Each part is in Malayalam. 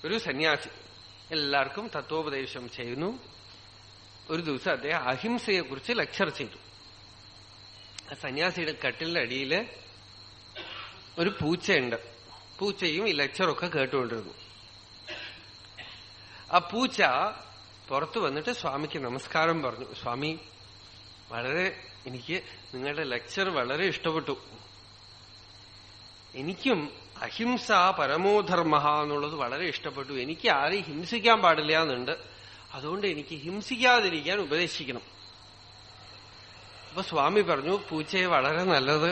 ഒരു സന്യാസി എല്ലാവർക്കും തത്വോപദേശം ചെയ്യുന്നു. ഒരു ദിവസം അദ്ദേഹം അഹിംസയെക്കുറിച്ച് ലെക്ചർ ചെയ്തു. ആ സന്യാസിയുടെ കട്ടിലിന്റെ അടിയില് ഒരു പൂച്ചയുണ്ട്. പൂച്ചയും ഈ ലെക്ചറൊക്കെ കേട്ടുകൊണ്ടിരുന്നു. ആ പൂച്ച പുറത്തു വന്നിട്ട് സ്വാമിക്ക് നമസ്കാരം പറഞ്ഞു. സ്വാമി, എനിക്ക് നിങ്ങളുടെ ലെക്ചർ വളരെ ഇഷ്ടപ്പെട്ടു. എനിക്കും അഹിംസ പരമോധർമ്മ എന്നുള്ളത് വളരെ ഇഷ്ടപ്പെട്ടു. എനിക്ക് ആരെയും ഹിംസിക്കാൻ പാടില്ല എന്നുണ്ട്. അതുകൊണ്ട് എനിക്ക് ഹിംസിക്കാതിരിക്കാൻ ഉപദേശിക്കണം. അപ്പൊ സ്വാമി പറഞ്ഞു, പൂച്ചയെ വളരെ നല്ലത്,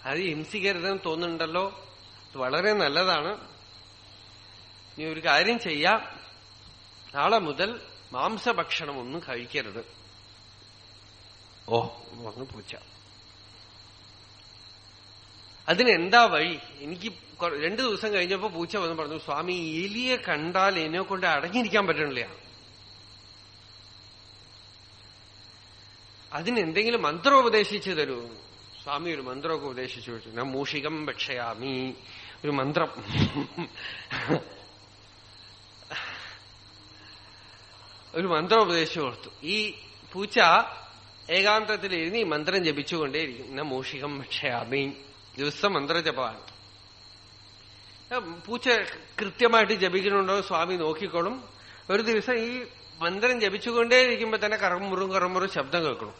അത് ഹിംസിക്കരുതെന്ന് തോന്നുന്നുണ്ടല്ലോ, അത് വളരെ നല്ലതാണ്. നീ ഒരു കാര്യം ചെയ്യാം, നാളെ മുതൽ മാംസഭക്ഷണം ഒന്നും കഴിക്കരുത്. ഓ പറഞ്ഞു പൂച്ച. അതിനെന്താ വഴി? എനിക്ക് 2 ദിവസം കഴിഞ്ഞപ്പോ പൂച്ച വന്ന് പറഞ്ഞു, സ്വാമി, എലിയെ കണ്ടാൽ എന്നെ കൊണ്ട് അടങ്ങിയിരിക്കാൻ പറ്റണില്ല. അതിനെന്തെങ്കിലും മന്ത്രം ഉപദേശിച്ചു തരൂ. സ്വാമി ഒരു മന്ത്രമൊക്കെ ഉപദേശിച്ചു വെച്ചു. ഞാൻ മൂഷികം ഭക്ഷയാമി, ഒരു മന്ത്രം. ഒരു മന്ത്രം ഉപദേശിച്ചു കൊടുത്തു. ഈ പൂച്ച ഏകാന്തത്തിലിരുന്ന് ഈ മന്ത്രം ജപിച്ചുകൊണ്ടേയിരിക്കും. ഞാൻ മൂഷികം ഭക്ഷയാമി, ദിവസം മന്ത്രജപമാണ്. പൂച്ച കൃത്യമായിട്ട് ജപിക്കുന്നുണ്ടോ സ്വാമി നോക്കിക്കോളും. ഒരു ദിവസം ഈ മന്ത്രം ജപിച്ചുകൊണ്ടേയിരിക്കുമ്പോ തന്നെ കറമുറും ശബ്ദം കേൾക്കണം.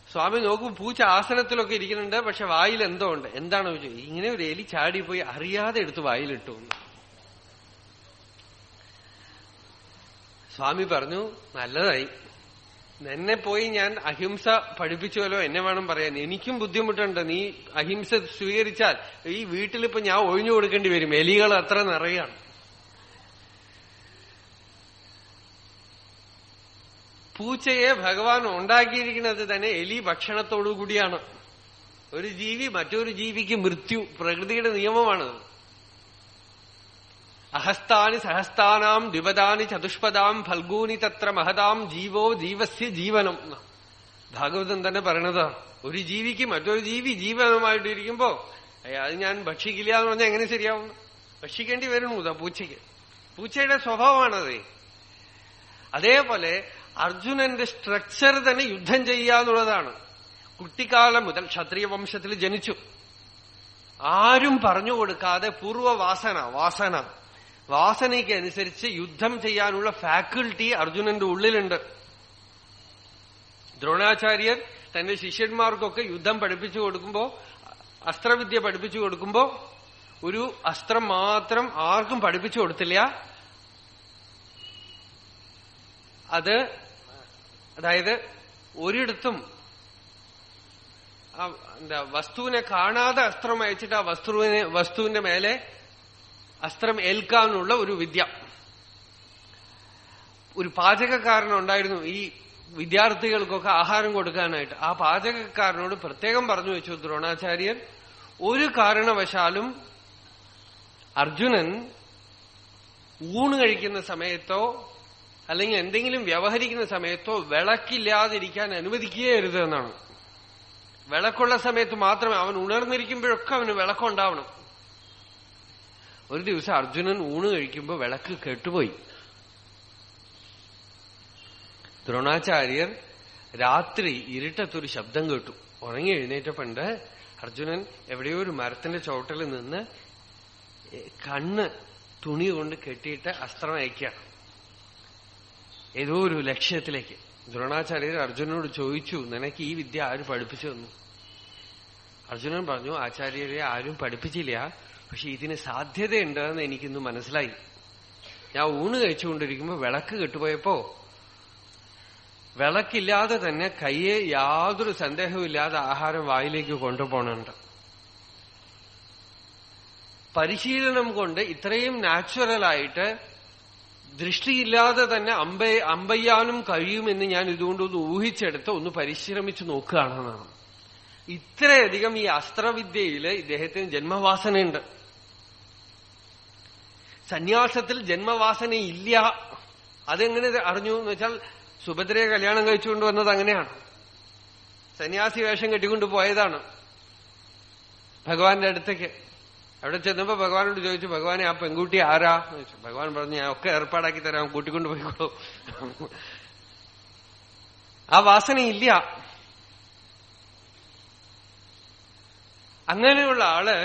സ്വാമി നോക്കും, പൂച്ച ആസനത്തിലൊക്കെ ഇരിക്കുന്നുണ്ട്, പക്ഷെ വായിൽ എന്തോ ഉണ്ട്. എന്താണോ ചോദിച്ചു. ഇങ്ങനെ ഒരു എലി ചാടിപ്പോയി അറിയാതെ എടുത്ത് വായിലിട്ടു. സ്വാമി പറഞ്ഞു, നല്ലതായി, എന്നെ പോയി ഞാൻ അഹിംസ പഠിപ്പിച്ചുവല്ലോ, എന്നെ വേണം പറയാൻ. എനിക്കും ബുദ്ധിമുട്ടുണ്ട്. നീ അഹിംസ സ്വീകരിച്ചാൽ ഈ വീട്ടിലിപ്പോ ഞാൻ ഒഴിഞ്ഞു കൊടുക്കേണ്ടി വരും. എലികൾ അത്ര നിറയാണ്. പൂച്ചയെ ഭഗവാൻ ഉണ്ടാക്കിയിരിക്കുന്നത് തന്നെ എലി ഭക്ഷണത്തോടുകൂടിയാണ്. ഒരു ജീവി മറ്റൊരു ജീവിക്ക് മൃത്യു പ്രകൃതിയുടെ നിയമമാണത്. അഹസ്താനി സഹസ്താനാം ദ്വിപദാനി ചതുഷ്പദാം ഫൽഗൂനി തത്ര മഹതാം ജീവോ ജീവസ്യ ജീവനം. ഭാഗവതം തന്നെ പറയണതാണ്. ഒരു ജീവിക്ക് മറ്റൊരു ജീവി ജീവനമായിട്ടിരിക്കുമ്പോ അത് ഞാൻ ഭക്ഷിക്കില്ല എന്ന് പറഞ്ഞാൽ എങ്ങനെ ശരിയാവും? ഭക്ഷിക്കേണ്ടി വരുന്നു പൂച്ചയ്ക്ക്. പൂച്ചയുടെ സ്വഭാവമാണത്. അതേപോലെ അർജുനന്റെ സ്ട്രക്ചർ തന്നെ യുദ്ധം ചെയ്യാന്നുള്ളതാണ്. കുട്ടിക്കാലം മുതൽ ക്ഷത്രിയ വംശത്തിൽ ജനിച്ചു. ആരും പറഞ്ഞു കൊടുക്കാതെ വാസനയ്ക്ക് അനുസരിച്ച് യുദ്ധം ചെയ്യാനുള്ള ഫാക്കൽറ്റി അർജുനന്റെ ഉള്ളിലുണ്ട്. ദ്രോണാചാര്യർ തന്റെ ശിഷ്യന്മാർക്കൊക്കെ യുദ്ധം പഠിപ്പിച്ചു കൊടുക്കുമ്പോ, അസ്ത്രവിദ്യ പഠിപ്പിച്ചു കൊടുക്കുമ്പോ ഒരു അസ്ത്രം മാത്രം ആർക്കും പഠിപ്പിച്ചു കൊടുത്തില്ല. അതായത് ഒരിടത്തും വസ്തുവിനെ കാണാതെ അസ്ത്രം അയച്ചിട്ട് ആ വസ്തുവിന്റെ മേലെ അസ്ത്രം ഏൽക്കാനുള്ള ഒരു വിദ്യ. ഒരു പാചകക്കാരനുണ്ടായിരുന്നു ഈ വിദ്യാർത്ഥികൾക്കൊക്കെ ആഹാരം കൊടുക്കാനായിട്ട്. ആ പാചകക്കാരനോട് പ്രത്യേകം പറഞ്ഞു വെച്ചു ദ്രോണാചാര്യർ, ഒരു കാരണവശാലും അർജുനൻ ഊണ് കഴിക്കുന്ന സമയത്തോ അല്ലെങ്കിൽ എന്തെങ്കിലും വ്യവഹരിക്കുന്ന സമയത്തോ വിളക്കില്ലാതിരിക്കാൻ അനുവദിക്കുകയരുത് എന്നാണ്. വിളക്കുള്ള സമയത്ത് മാത്രമേ, അവൻ ഉണർന്നിരിക്കുമ്പോഴൊക്കെ അവന് വിളക്കുണ്ടാവണം. ഒരു ദിവസം അർജുനൻ ഊണ് കഴിക്കുമ്പോ വിളക്ക് കെട്ടുപോയി. ദ്രോണാചാര്യർ രാത്രി ഇരുട്ടത്തൊരു ശബ്ദം കേട്ടു. ഉറങ്ങി എഴുന്നേറ്റപ്പണ്ട് അർജുനൻ എവിടെയോ ഒരു മരത്തിന്റെ ചോട്ടിൽ നിന്ന് കണ്ണ് തുണി കൊണ്ട് കെട്ടിയിട്ട് അസ്ത്രം അയക്കുകയാണ് ഏതോ ഒരു ലക്ഷ്യത്തിലേക്ക്. ദ്രോണാചാര്യർ അർജുനനോട് ചോദിച്ചു, നിനക്ക് ഈ വിദ്യ ആര് പഠിപ്പിച്ചു തന്നു? അർജുനൻ പറഞ്ഞു, ആചാര്യരെ ആരും പഠിപ്പിച്ചില്ല, പക്ഷെ ഇതിന് സാധ്യതയുണ്ടെന്ന് എനിക്കിന്ന് മനസ്സിലായി. ഞാൻ ഊണ് കഴിച്ചുകൊണ്ടിരിക്കുമ്പോ വിളക്ക് കെട്ടുപോയപ്പോ വിളക്കില്ലാതെ തന്നെ കയ്യെ യാതൊരു സന്ദേഹമില്ലാതെ ആഹാരം വായിലേക്ക് കൊണ്ടുപോകണുണ്ട്. പരിശീലനം കൊണ്ട് ഇത്രയും നാച്ചുറലായിട്ട് ദൃഷ്ടിയില്ലാതെ തന്നെ അമ്പയ്യാനും കഴിയുമെന്ന് ഞാൻ ഇതുകൊണ്ടൊന്ന് ഊഹിച്ചെടുത്ത് ഒന്ന് പരിശ്രമിച്ചു നോക്കുകയാണെന്നാണ്. ഇത്രയധികം ഈ അസ്ത്രവിദ്യയില് ഇദ്ദേഹത്തിന് ജന്മവാസനയുണ്ട്. സന്യാസത്തിൽ ജന്മവാസനയില്ല. അതെങ്ങനെ അറിഞ്ഞു എന്ന് വെച്ചാൽ സുഭദ്രയെ കല്യാണം കഴിച്ചുകൊണ്ട് വന്നത് അങ്ങനെയാണ്. സന്യാസി വേഷം കെട്ടിക്കൊണ്ട് പോയതാണ് ഭഗവാന്റെ അടുത്തേക്ക്. അവിടെ ചെന്നപ്പോ ഭഗവാനോട് ചോദിച്ചു, ഭഗവാനെ ആ പെൺകുട്ടി ആരാ എന്ന് ചോദിച്ചു. ഭഗവാൻ പറഞ്ഞു, ഞാൻ ഒക്കെ ഏർപ്പാടാക്കി തരാം, കൂട്ടിക്കൊണ്ട് പോയിക്കോളൂ. ആ വാസനയില്ല. അങ്ങനെയുള്ള ആള്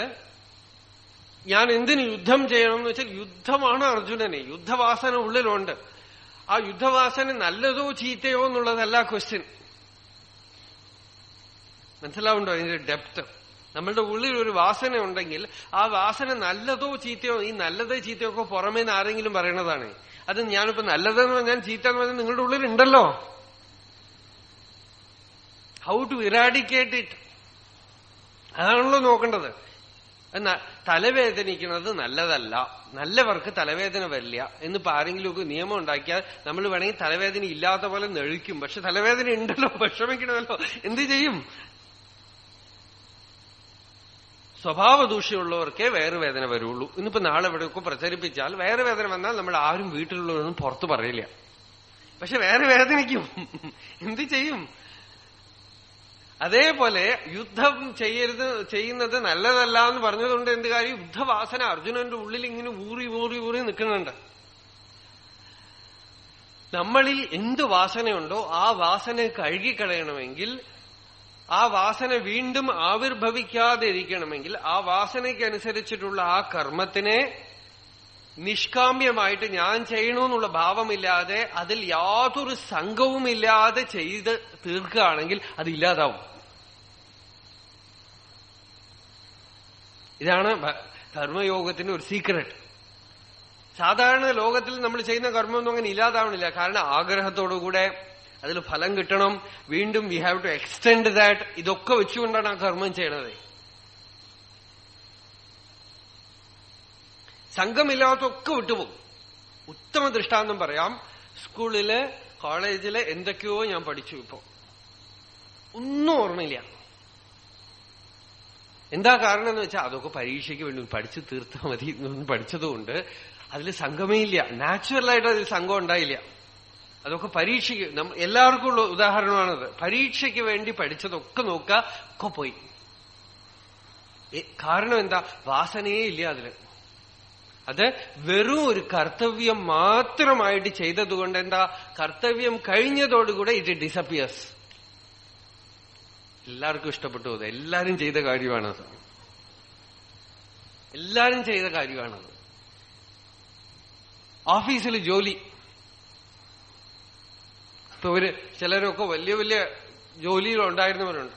ഞാൻ എന്തിന് യുദ്ധം ചെയ്യണം എന്ന് വെച്ചാൽ യുദ്ധമാണ് അർജുനനെ. യുദ്ധവാസന ഉള്ളിലുണ്ട്. ആ യുദ്ധവാസന നല്ലതോ ചീത്തയോ എന്നുള്ളതല്ല ക്വസ്റ്റ്യൻ. മനസ്സിലാവുണ്ടോ അതിന്റെ ഡെപ്ത്? നമ്മളുടെ ഉള്ളിൽ ഒരു വാസന ഉണ്ടെങ്കിൽ ആ വാസന നല്ലതോ ചീത്തയോ, ഈ നല്ലതോ ചീത്തയോ ഒക്കെ പുറമേന്ന് ആരെങ്കിലും പറയണതാണ്. അത് ഞാനിപ്പോ നല്ലതെന്ന് പറഞ്ഞാൽ ചീത്ത എന്ന് പറഞ്ഞാൽ നിങ്ങളുടെ ഉള്ളിൽ ഉണ്ടല്ലോ. ഹൗ ടു ഇറാഡിക്കേറ്റ് ഇറ്റ്, അതാണല്ലോ നോക്കേണ്ടത്. തലവേദനിക്കുന്നത് നല്ലതല്ല, നല്ലവർക്ക് തലവേദന വരില്ല എന്നിപ്പോ ആരെങ്കിലുമൊക്കെ നിയമം ഉണ്ടാക്കിയാൽ നമ്മൾ വേണമെങ്കിൽ തലവേദന ഇല്ലാത്ത പോലെ നെഴിക്കും. പക്ഷെ തലവേദന ഉണ്ടല്ലോ, വിഷമിക്കണമല്ലോ, എന്ത് ചെയ്യും? സ്വഭാവ ദൂഷ്യമുള്ളവർക്കേ വയറുവേദന വരുള്ളൂ. ഇന്നിപ്പോ നാളെ എവിടെയൊക്കെ പ്രചരിപ്പിച്ചാൽ വയറുവേദന വന്നാൽ നമ്മൾ ആരും വീട്ടിലുള്ളവരൊന്നും പുറത്തു പറയില്ല. പക്ഷെ വേറെ വേദനിക്കും, എന്ത് ചെയ്യും? അതേപോലെ യുദ്ധം ചെയ്യുന്നത് നല്ലതല്ല എന്ന് പറഞ്ഞതുകൊണ്ട് എന്ത് കാര്യം? യുദ്ധവാസന അർജുനന്റെ ഉള്ളിൽ ഇങ്ങനെ ഊറി ഊറി ഊറി നിൽക്കുന്നുണ്ട്. നമ്മളിൽ എന്ത് വാസനയുണ്ടോ ആ വാസന കഴുകിക്കളയണമെങ്കിൽ, ആ വാസന വീണ്ടും ആവിർഭവിക്കാതെ ഇരിക്കണമെങ്കിൽ, ആ വാസനയ്ക്കനുസരിച്ചിട്ടുള്ള ആ കർമ്മത്തിനെ നിഷ്കാമ്യമായിട്ട് ഞാൻ ചെയ്യണമെന്നുള്ള ഭാവമില്ലാതെ, അതിൽ യാതൊരു സംഘവുമില്ലാതെ ചെയ്ത് തീർക്കുകയാണെങ്കിൽ അത് ഇല്ലാതാവും. ഇതാണ് കർമ്മയോഗത്തിന്റെ ഒരു സീക്രട്ട്. സാധാരണ ലോകത്തിൽ നമ്മൾ ചെയ്യുന്ന കർമ്മമൊന്നും അങ്ങനെ ഇല്ലാതാവണില്ല. കാരണം ആഗ്രഹത്തോടുകൂടെ അതിൽ ഫലം കിട്ടണം, വീണ്ടും we have to extend that, ഇതൊക്കെ വെച്ചുകൊണ്ടാണ് ആ കർമ്മം ചെയ്യണത്. സംഘമില്ലാത്തൊക്കെ വിട്ടുപോകും. ഉത്തമ ദൃഷ്ടാന്തം പറയാം. സ്കൂളില് കോളേജില് എന്തൊക്കെയോ ഞാൻ പഠിച്ചു, ഇപ്പോ ഒന്നും ഓർമ്മയില്ല. എന്താ കാരണം എന്ന് വെച്ചാൽ അതൊക്കെ പരീക്ഷയ്ക്ക് വേണ്ടി പഠിച്ചു തീർത്താൽ മതി എന്നൊന്നും പഠിച്ചതുകൊണ്ട് അതിൽ സംഘമേ ഇല്ല. നാച്ചുറലായിട്ട് അതിൽ സംഘം ഉണ്ടായില്ല. അതൊക്കെ പരീക്ഷയ്ക്ക്, എല്ലാവർക്കും ഉള്ള ഉദാഹരണമാണത്. പരീക്ഷയ്ക്ക് വേണ്ടി പഠിച്ചതൊക്കെ നോക്കുക, ഒക്കെ പോയി. കാരണം എന്താ? വാസനയേ ഇല്ല അതില്. അത് വെറും ഒരു കർത്തവ്യം മാത്രമായിട്ട് ചെയ്തതുകൊണ്ട് എന്താ? കർത്തവ്യം കഴിഞ്ഞതോടുകൂടെ ഇറ്റ് ഡിസപ്പിയേഴ്സ്. എല്ലാവർക്കും ഇഷ്ടപ്പെട്ടു. അത് എല്ലാരും ചെയ്ത കാര്യമാണത്. എല്ലാരും ചെയ്ത കാര്യമാണത്. ഓഫീസിൽ ജോലി, ഇപ്പൊ ചിലരൊക്കെ വലിയ വലിയ ജോലിയിലുണ്ടായിരുന്നവരുണ്ട്.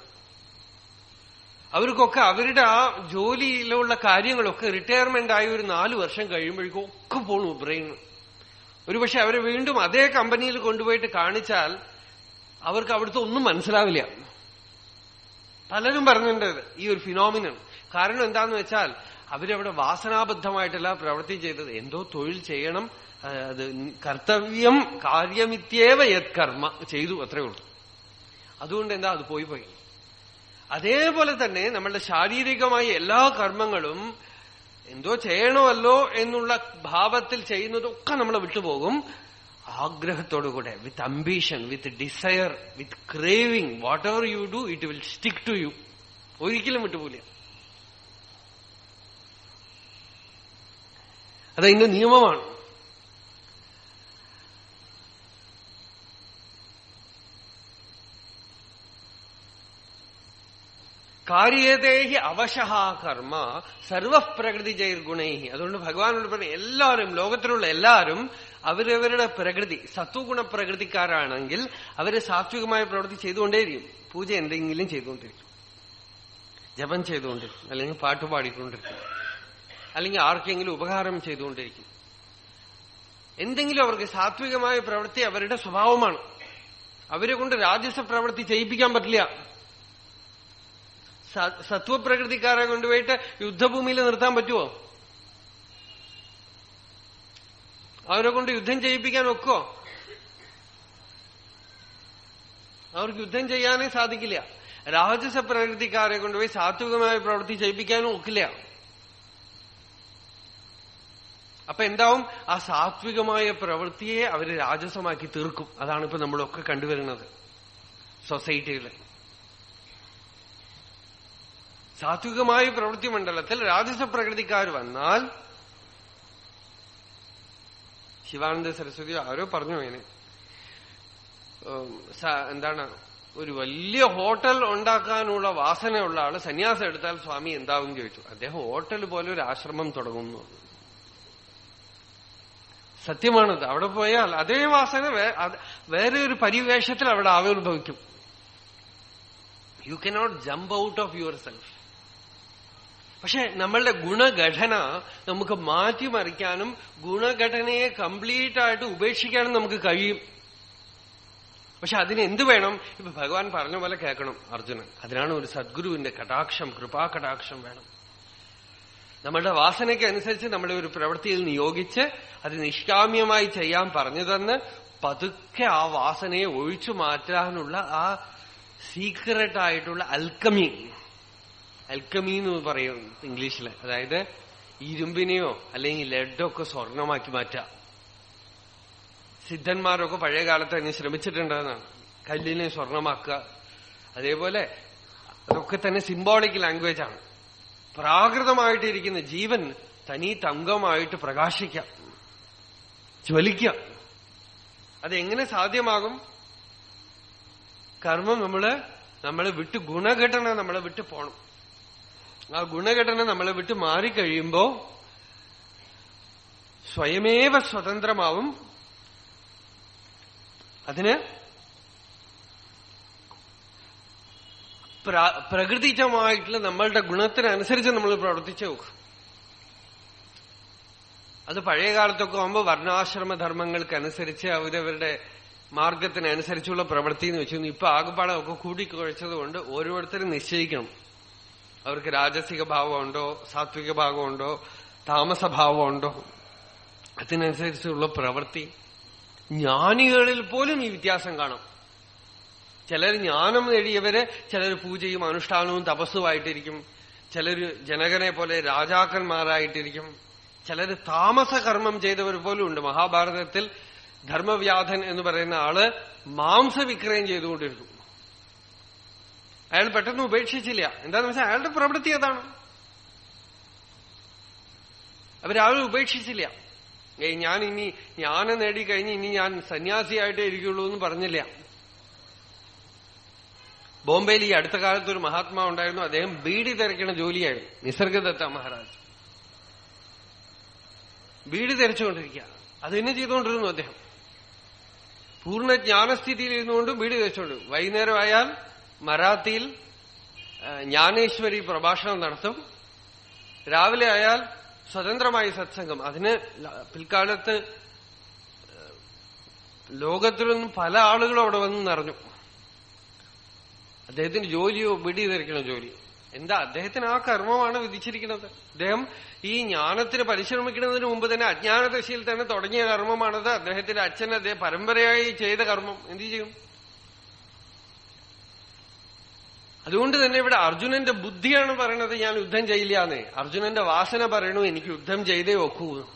അവർക്കൊക്കെ അവരുടെ ആ ജോലിയിലുള്ള കാര്യങ്ങളൊക്കെ റിട്ടയർമെന്റ് ആയി ഒരു 4 വർഷം കഴിയുമ്പോഴേക്കും ഒക്കെ പോണു ബ്രെയിൻ. ഒരുപക്ഷെ അവരെ വീണ്ടും അതേ കമ്പനിയിൽ കൊണ്ടുപോയിട്ട് കാണിച്ചാൽ അവർക്ക് അവിടുത്തെ ഒന്നും മനസ്സിലാവില്ല. പലരും പറഞ്ഞിട്ടുണ്ട് ഈ ഒരു ഫിനോമിനൻ. കാരണം എന്താന്ന് വെച്ചാൽ അവരവിടെ വാസനാബദ്ധമായിട്ടല്ല പ്രവൃത്തി ചെയ്തത്. എന്തോ തൊഴിൽ ചെയ്യണം, അത് കർത്തവ്യം കാര്യമിത്യേവ യത് കർമ്മ ചെയ്തു, അത്രേ ഉള്ളൂ. അതുകൊണ്ട് എന്താ അത് പോയി. അതേപോലെ തന്നെ നമ്മളുടെ ശാരീരികമായ എല്ലാ കർമ്മങ്ങളും എന്തോ ചെയ്യണമല്ലോ എന്നുള്ള ഭാവത്തിൽ ചെയ്യുന്നതൊക്കെ നമ്മൾ വിട്ടുപോകും. ആഗ്രഹത്തോടുകൂടെ, with ambition, with desire, with craving, whatever you do it will stick to you. ഒരിക്കലും വിട്ടുപോയില്ല. അതതിന്റെ നിയമമാണ്. കാര്യതേഹി അവശഃ കർമ്മ സർവപ്രകൃതി ജൈർഗുണൈഹി. അതുകൊണ്ട് ഭഗവാനോട് പറഞ്ഞ എല്ലാവരും, ലോകത്തിലുള്ള എല്ലാവരും അവരവരുടെ പ്രകൃതി, സത്വഗുണ പ്രകൃതിക്കാരാണെങ്കിൽ അവര് സാത്വികമായ പ്രവൃത്തി ചെയ്തുകൊണ്ടേയിരിക്കും. പൂജ എന്തെങ്കിലും ചെയ്തുകൊണ്ടിരിക്കും, ജപം ചെയ്തുകൊണ്ടിരിക്കും, അല്ലെങ്കിൽ പാട്ട് പാടിക്കൊണ്ടിരിക്കും, അല്ലെങ്കിൽ ആർക്കെങ്കിലും ഉപകാരം ചെയ്തുകൊണ്ടിരിക്കും. എന്തെങ്കിലും അവർക്ക് സാത്വികമായ പ്രവൃത്തി അവരുടെ സ്വഭാവമാണ്. അവരെ കൊണ്ട് രാജസ പ്രവൃത്തി ചെയ്യിപ്പിക്കാൻ പറ്റില്ല. സത്വപ്രകൃതിക്കാരെ കൊണ്ടുപോയിട്ട് യുദ്ധഭൂമിയിൽ നിർത്താൻ പറ്റുമോ? അവരെ കൊണ്ട് യുദ്ധം ചെയ്യിപ്പിക്കാൻ ഒക്കോ? അവർക്ക് യുദ്ധം ചെയ്യാനേ സാധിക്കില്ല. രാജസ പ്രകൃതിക്കാരെ കൊണ്ടുപോയി സാത്വികമായ പ്രവൃത്തി ചെയ്യിപ്പിക്കാനും ഒക്കില്ല. അപ്പൊ എന്താവും? ആ സാത്വികമായ പ്രവൃത്തിയെ അവര് രാജസമാക്കി തീർക്കും. അതാണ് ഇപ്പൊ നമ്മളൊക്കെ കണ്ടുവരുന്നത് സൊസൈറ്റിയിൽ. സാത്വികമായ പ്രവൃത്തി മണ്ഡലത്തിൽ രാജസ പ്രകൃതിക്കാർ വന്നാൽ, ശിവാനന്ദ സരസ്വതി ആരോ പറഞ്ഞു അതിന്, എന്താണ്, ഒരു വലിയ ഹോട്ടൽ ഉണ്ടാക്കാനുള്ള വാസനയുള്ള ആള് സന്യാസം എടുത്താൽ സ്വാമി എന്താവും ചോദിച്ചു. അദ്ദേഹം ഹോട്ടൽ പോലെ ഒരു ആശ്രമം തുടങ്ങുന്നു. സത്യമാണത്. അവിടെ പോയാൽ അതേ വാസന വേറെ ഒരു പരിവേഷത്തിൽ അവിടെ ആവിർഭവിക്കും. You cannot jump out of yourself. പക്ഷെ നമ്മളുടെ ഗുണഘടന നമുക്ക് മാറ്റിമറിക്കാനും ഗുണഘടനയെ കംപ്ലീറ്റ് ആയിട്ട് ഉപേക്ഷിക്കാനും നമുക്ക് കഴിയും. പക്ഷെ അതിന് എന്ത് വേണം? ഇപ്പൊ ഭഗവാൻ പറഞ്ഞ പോലെ കേൾക്കണം അർജുനൻ. അതിനാണ് ഒരു സദ്ഗുരുവിന്റെ കടാക്ഷം, കൃപാകടാക്ഷം വേണം. നമ്മളുടെ വാസനയ്ക്ക് അനുസരിച്ച് നമ്മളെ ഒരു പ്രവൃത്തിയിൽ നിയോഗിച്ച് അത് നിഷ്കാമ്യമായി ചെയ്യാൻ പറഞ്ഞു തന്ന് പതുക്കെ ആ വാസനയെ ഒഴിച്ചു മാറ്റാനുള്ള ആ സീക്രട്ടായിട്ടുള്ള അൽക്കമി എന്ന് പറയും ഇംഗ്ലീഷില്. അതായത് ഇരുമ്പിനെയോ അല്ലെങ്കിൽ ലെഡൊക്കെ സ്വർണമാക്കി മാറ്റുക. സിദ്ധന്മാരൊക്കെ പഴയ കാലത്ത് അതിന് ശ്രമിച്ചിട്ടുണ്ടെന്നാണ്. കല്ലിനെ സ്വർണമാക്കുക. അതേപോലെ അതൊക്കെ തന്നെ സിംബോളിക് ലാംഗ്വേജ് ആണ്. പ്രാകൃതമായിട്ടിരിക്കുന്ന ജീവൻ തനി തങ്കമായിട്ട് പ്രകാശിക്കാം, ജ്വലിക്കാം. അതെങ്ങനെ സാധ്യമാകും? കർമ്മം നമ്മളെ വിട്ട്, ഗുണഘടന നമ്മളെ വിട്ട് പോണം. ആ ഗുണഘടന നമ്മളെ വിട്ട് മാറിക്കഴിയുമ്പോ സ്വയമേവ സ്വതന്ത്രമാവും. അതിന് പ്രകൃതിജമായിട്ടുള്ള നമ്മളുടെ ഗുണത്തിനനുസരിച്ച് നമ്മൾ പ്രവർത്തിച്ചു നോക്കും. അത് പഴയ കാലത്തൊക്കെ ആകുമ്പോൾ വർണ്ണാശ്രമധർമ്മങ്ങൾക്കനുസരിച്ച് അവരവരുടെ മാർഗത്തിനനുസരിച്ചുള്ള പ്രവൃത്തി എന്ന് വെച്ചു. ഇപ്പൊ ആകപ്പാടെ ഒക്കെ കൂടിക്കുഴച്ചതുകൊണ്ട് ഓരോരുത്തരും നിശ്ചയിക്കണം അവർക്ക് രാജസിക ഭാവമുണ്ടോ, സാത്വിക ഭാവമുണ്ടോ, താമസഭാവമുണ്ടോ. അതിനനുസരിച്ചുള്ള പ്രവൃത്തി. ജ്ഞാനികളിൽ പോലും ഈ വ്യത്യാസം കാണാം. ചിലർ ജ്ഞാനം നേടിയവര് ചിലർ പൂജയും അനുഷ്ഠാനവും തപസ്സുമായിട്ടിരിക്കും. ചിലര് ജനകനെ പോലെ രാജാക്കന്മാരായിട്ടിരിക്കും. ചിലര് താമസകർമ്മം ചെയ്തവർ പോലും ഉണ്ട്. മഹാഭാരതത്തിൽ ധർമ്മവ്യാധൻ എന്ന് പറയുന്ന ആള് മാംസവിക്രയം ചെയ്തുകൊണ്ടിരുന്നു. അയാൾ പെട്ടെന്ന് ഉപേക്ഷിച്ചില്ല. എന്താന്ന് വെച്ചാൽ അയാളുടെ പ്രവൃത്തി അതാണ്. അവരാരും ഉപേക്ഷിച്ചില്ല. ഞാൻ ഇനി ജ്ഞാനം നേടിക്കഴിഞ്ഞ് ഇനി ഞാൻ സന്യാസിയായിട്ടേ ഇരിക്കുള്ളൂ എന്ന് പറഞ്ഞില്ല. ബോംബെയിൽ ഈ അടുത്ത കാലത്ത് ഒരു മഹാത്മാ ഉണ്ടായിരുന്നു. അദ്ദേഹം ബീഡി തിരക്കണ ജോലിയായിരുന്നു. നിസർഗദത്ത മഹാരാജ് ബീഡി തിരച്ചുകൊണ്ടിരിക്കുക. അത് തന്നെ ചെയ്തുകൊണ്ടിരുന്നു അദ്ദേഹം. പൂർണ്ണ ജ്ഞാനസ്ഥിതിയിൽ ഇരുന്നുകൊണ്ട് ബീഡി തിരച്ചുകൊണ്ട്. വൈകുന്നേരം ആയാൽ മറാത്തിയിൽ ജ്ഞാനേശ്വരി പ്രഭാഷണം നടത്തും. രാവിലെ ആയാൽ സ്വതന്ത്രമായി സത്സംഗം. അതിന് പിൽക്കാലത്ത് ലോകത്തിലൊന്നും പല ആളുകളും അവിടെ വന്ന് നിറഞ്ഞു. അദ്ദേഹത്തിന്റെ ജോലിയോ ബീഡി തിരക്കണ ജോലി. എന്താ? അദ്ദേഹത്തിന് ആ കർമ്മമാണ് വിധിച്ചിരിക്കുന്നത്. അദ്ദേഹം ഈ ജ്ഞാനത്തിന് പരിശ്രമിക്കുന്നതിന് മുമ്പ് തന്നെ അജ്ഞാനദശയിൽ തന്നെ തുടങ്ങിയ കർമ്മമാണത്. അദ്ദേഹത്തിന്റെ അച്ഛൻ അദ്ദേഹം പരമ്പരയായി ചെയ്ത കർമ്മം. എന്ത് ചെയ്യും? അതുകൊണ്ട് തന്നെ ഇവിടെ അർജുനന്റെ ബുദ്ധിയാണ് പറയണത് ഞാൻ യുദ്ധം ചെയ്യില്ലാന്നേ. അർജുനന്റെ വാസന പറയണു എനിക്ക് യുദ്ധം ചെയ്തേ ഒക്കൂ.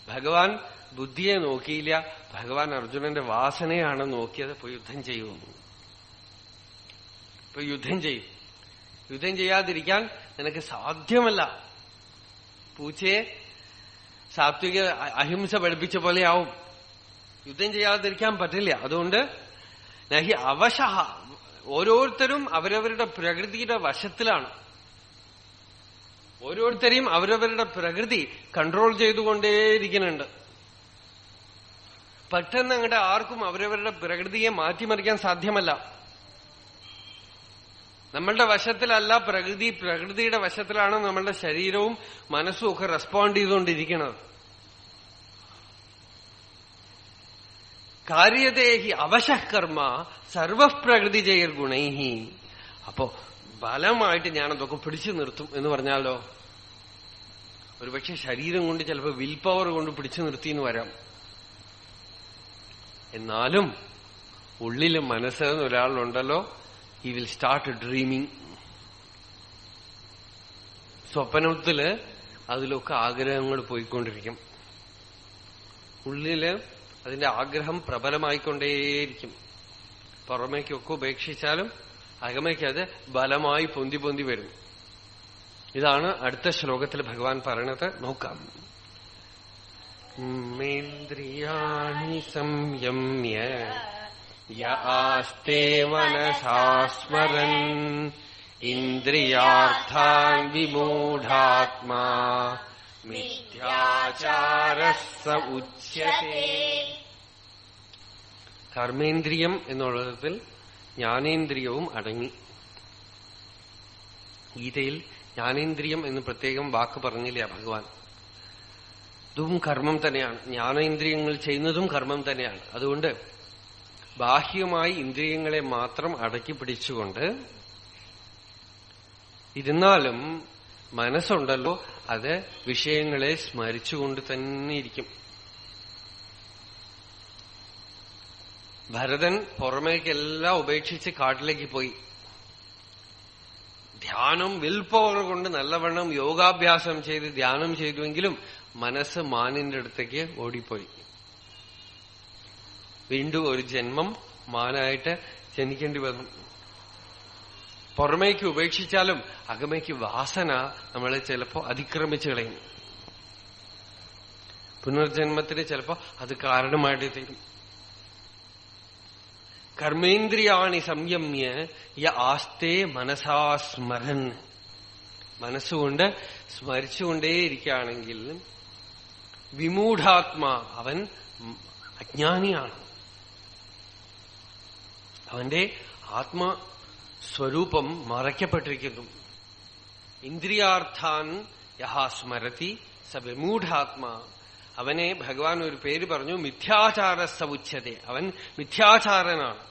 ഭഗവാൻ ബുദ്ധിയെ നോക്കിയില്ല. ഭഗവാൻ അർജുനന്റെ വാസനയാണ് നോക്കിയത്. പോയി യുദ്ധം ചെയ്യുമെന്നു. ഇപ്പൊ യുദ്ധം ചെയ്യും. യുദ്ധം ചെയ്യാതിരിക്കാൻ നിനക്ക് സാധ്യമല്ല. പൂച്ചയെ സാത്വിക അഹിംസ പഠിപ്പിച്ച പോലെ ആവും. യുദ്ധം ചെയ്യാതിരിക്കാൻ പറ്റില്ല. അതുകൊണ്ട് നഹി അവശഃ. ഓരോരുത്തരും അവരവരുടെ പ്രകൃതിയുടെ വശത്തിലാണ്. ഓരോരുത്തരെയും അവരവരുടെ പ്രകൃതി കൺട്രോൾ ചെയ്തുകൊണ്ടേയിരിക്കുന്നുണ്ട്. പെട്ടെന്ന് അങ്ങോട്ട് ആർക്കും അവരവരുടെ പ്രകൃതിയെ മാറ്റിമറിക്കാൻ സാധ്യമല്ല. നമ്മളുടെ വശത്തിലല്ല പ്രകൃതി, പ്രകൃതിയുടെ വശത്തിലാണ് നമ്മളുടെ ശരീരവും മനസ്സും ഒക്കെ റെസ്പോണ്ട് ചെയ്തുകൊണ്ടിരിക്കുന്നത്. കാര്യതേഹി അവശഃകർമ്മ സർവപ്രകൃതി ചെയ്യർ ഗുണൈഹി. അപ്പോ ബലമായിട്ട് ഞാനതൊക്കെ പിടിച്ചു നിർത്തും എന്ന് പറഞ്ഞാലോ, ഒരുപക്ഷെ ശരീരം കൊണ്ട് ചിലപ്പോൾ വിൽ പവർ കൊണ്ട് പിടിച്ചു നിർത്തിയെന്ന് വരാം. എന്നാലും ഉള്ളില് മനസ്സെന്ന് ഒരാളുണ്ടല്ലോ, he will start dreaming. സ്വപ്നത്തില് അതിലൊക്കെ ആഗ്രഹങ്ങൾ പോയിക്കൊണ്ടിരിക്കും. ഉള്ളില് അതിന്റെ ആഗ്രഹം പ്രബലമായിക്കൊണ്ടേയിരിക്കും. പുറമേക്കൊക്കെ ഉപേക്ഷിച്ചാലും അകമയ്ക്ക് അത് ബലമായി പൊന്തി പൊന്തി വരും. ഇതാണ് അടുത്ത ശ്ലോകത്തിൽ ഭഗവാൻ പറയണത്. നോക്കാം. മേന്ദ്രിയാണി സംയമ്യ യ ആസ്തേ മനസാ സ്മരൻ ഇന്ദ്രിയാർത്ഥാൻ വിമൂഢാത്മാ മിഥ്യാചാരഃ സ ഉച്യതേ. കർമ്മേന്ദ്രിയം എന്നുള്ളതിൽ ജ്ഞാനേന്ദ്രിയവും അടങ്ങി. ഗീതയിൽ ജ്ഞാനേന്ദ്രിയം എന്ന് പ്രത്യേകം വാക്ക് പറഞ്ഞില്ല ഭഗവാൻ. ഇതും കർമ്മം തന്നെയാണ്. ജ്ഞാനേന്ദ്രിയങ്ങൾ ചെയ്യുന്നതും കർമ്മം തന്നെയാണ്. അതുകൊണ്ട് ബാഹ്യമായി ഇന്ദ്രിയങ്ങളെ മാത്രം അടക്കി പിടിച്ചുകൊണ്ട് ഇരുന്നാലും മനസ്സുണ്ടല്ലോ, അത് വിഷയങ്ങളെ സ്മരിച്ചുകൊണ്ട് തന്നെ ഇരിക്കും. ഭരതൻ പുറമേക്കെല്ലാം ഉപേക്ഷിച്ച് കാട്ടിലേക്ക് പോയി. ധ്യാനം വിൽ പവർ കൊണ്ട് നല്ലവണ്ണം യോഗാഭ്യാസം ചെയ്ത് ധ്യാനം ചെയ്തുവെങ്കിലും മനസ്സ് മാനിന്റെ അടുത്തേക്ക് ഓടിപ്പോയി. വീണ്ടും ഒരു ജന്മം മാനായിട്ട് ജനിക്കേണ്ടി വന്നു. പുറമേക്ക് ഉപേക്ഷിച്ചാലും അകമേക്ക് വാസന നമ്മളെ ചിലപ്പോ അതിക്രമിച്ചു കളയും. പുനർജന്മത്തിന് ചിലപ്പോ അത് കാരണമായിട്ട് തീരും. കർമ്മേന്ദ്രിയാണി സംയമ്യ യ ആസ്തേ മനസാ സ്മരൻ. മനസ്സുകൊണ്ട് സ്മരിച്ചുകൊണ്ടേയിരിക്കുകയാണെങ്കിൽ വിമൂഢാത്മാ, അവൻ അജ്ഞാനിയാണ്. അവന്റെ ആത്മസ്വരൂപം മറയ്ക്കപ്പെട്ടിരിക്കുന്നു. ഇന്ദ്രിയാർത്ഥാൻ യഹാ സ്മരതി സ വിമൂഢാത്മാ. അവനെ ഭഗവാൻ ഒരു പേര് പറഞ്ഞു, മിഥ്യാചാര സമുച്യതേ. അവൻ മിഥ്യാചാരനാണ്.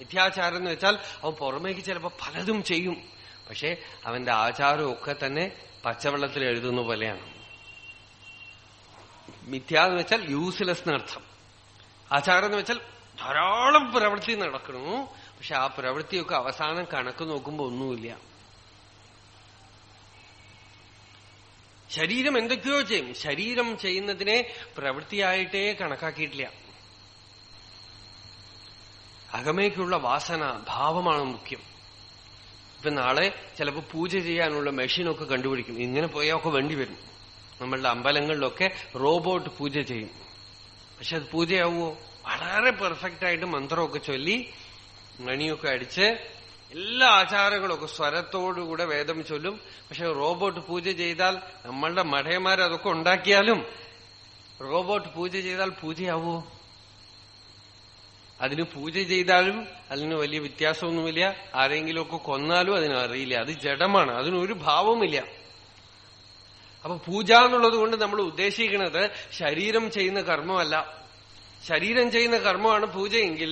മിഥ്യാചാരം എന്ന് വെച്ചാൽ അവൻ പുറമേക്ക് ചിലപ്പോ പലതും ചെയ്യും, പക്ഷെ അവന്റെ ആചാരമൊക്കെ തന്നെ പച്ചവെള്ളത്തിൽ എഴുതുന്ന പോലെയാണ്. മിഥ്യ എന്ന് വെച്ചാൽ യൂസ്ലെസ് എന്നർത്ഥം. ആചാരം എന്ന് വെച്ചാൽ ധാരാളം പ്രവൃത്തി നടക്കണു, പക്ഷെ ആ പ്രവൃത്തിയൊക്കെ അവസാനം കണക്ക് നോക്കുമ്പോ ഒന്നുമില്ല. ശരീരം എന്തൊക്കെയോ ചെയ്യും, ശരീരം ചെയ്യുന്നതിനെ പ്രവൃത്തിയായിട്ടേ കണക്കാക്കിയിട്ടില്ല. അകമേക്കുള്ള വാസന ഭാവമാണ് മുഖ്യം. ഇപ്പൊ നാളെ ചിലപ്പോ പൂജ ചെയ്യാനുള്ള മെഷീനൊക്കെ കണ്ടുപിടിക്കും. ഇങ്ങനെ പോയൊക്കെ വേണ്ടി വരും. നമ്മളുടെ അമ്പലങ്ങളിലൊക്കെ റോബോട്ട് പൂജ ചെയ്യും. പക്ഷെ അത് പൂജയാവുമോ? വളരെ പെർഫെക്റ്റ് ആയിട്ട് മന്ത്രമൊക്കെ ചൊല്ലി മണിയൊക്കെ അടിച്ച് എല്ലാ ആചാരങ്ങളൊക്കെ സ്വരത്തോടുകൂടെ വേദം ചൊല്ലും. പക്ഷെ റോബോട്ട് പൂജ ചെയ്താൽ, നമ്മളുടെ മഠയന്മാരതൊക്കെ ഉണ്ടാക്കിയാലും റോബോട്ട് പൂജ ചെയ്താൽ പൂജയാവുമോ? അതിന് പൂജ ചെയ്താലും അതിന് വലിയ വ്യത്യാസമൊന്നുമില്ല. ആരെങ്കിലുമൊക്കെ കൊന്നാലും അതിനറിയില്ല. അത് ജഡമാണ്, അതിനൊരു ഭാവവുമില്ല. അപ്പൊ പൂജ എന്നുള്ളത് കൊണ്ട് നമ്മൾ ഉദ്ദേശിക്കുന്നത് ശരീരം ചെയ്യുന്ന കർമ്മമല്ല. ശരീരം ചെയ്യുന്ന കർമ്മമാണ് പൂജയെങ്കിൽ